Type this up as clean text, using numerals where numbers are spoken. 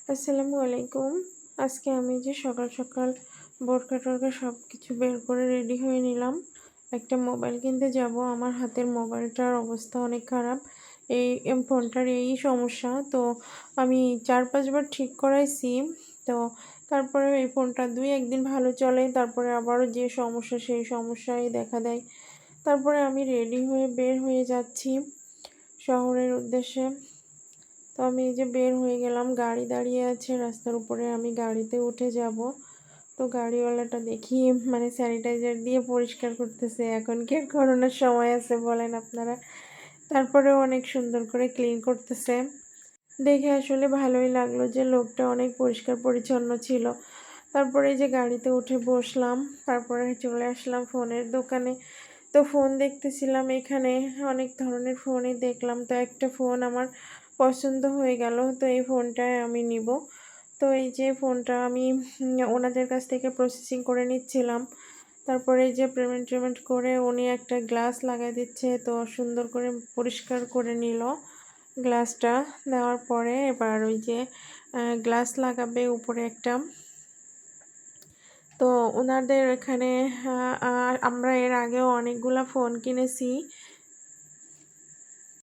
আসসালামু আলাইকুম। আজকে আমি যে সকাল সকাল বোরকা-টোরকা সব কিছু বের করে রেডি হয়ে নিলাম। একটা মোবাইল কিনতে যাব। আমার হাতের মোবাইলটার অবস্থা অনেক খারাপ। ফোনটার এই সমস্যা। তো আমি ৪-৫ বার ঠিক করাইছি। তো তারপরেও এই ফোনটা ২-১ দিন ভালো চলে। তারপরে আবারও যে সমস্যা সেই সমস্যাই দেখা দেয়। তারপরে আমি রেডি হয়ে বের হয়ে যাচ্ছি শহরের উদ্দেশ্যে। তো আমি এই যে বের হয়ে গেলাম, গাড়ি দাঁড়িয়ে আছে রাস্তার উপরে, আমি গাড়িতে উঠে যাব। তো গাড়িওয়ালাটা দেখি মানে স্যানিটাইজার দিয়ে পরিষ্কার করতেছে। এখন কি আর করোনার সময় আছে বলেন আপনারা? তারপরেও অনেক সুন্দর করে ক্লিন করতেছে। দেখে আসলে ভালোই লাগলো যে লোকটা অনেক পরিষ্কার পরিচ্ছন্ন ছিল। তারপরে এই যে গাড়িতে উঠে বসলাম, তারপরে চলে আসলাম ফোনের দোকানে। তো ফোন দেখতেছিলাম, এখানে অনেক ধরনের ফোনই দেখলাম। তো একটা ফোন আমার পছন্দ হয়ে গেল। তো এই ফোনটাই আমি নিব। তো এই যে ফোনটা আমি ওনাদের কাছ থেকে প্রসেসিং করে নিচ্ছিলাম। তারপরে এই যে পেমেন্ট করে উনি একটা গ্লাস লাগাই দিচ্ছে। তো সুন্দর করে পরিষ্কার করে নিল গ্লাসটা। দেওয়ার পরে এবার ওই যে গ্লাস লাগাবে উপরে একটা। তো ওনাদের এখানে আমরা এর আগেও অনেকগুলা ফোন কিনেছি।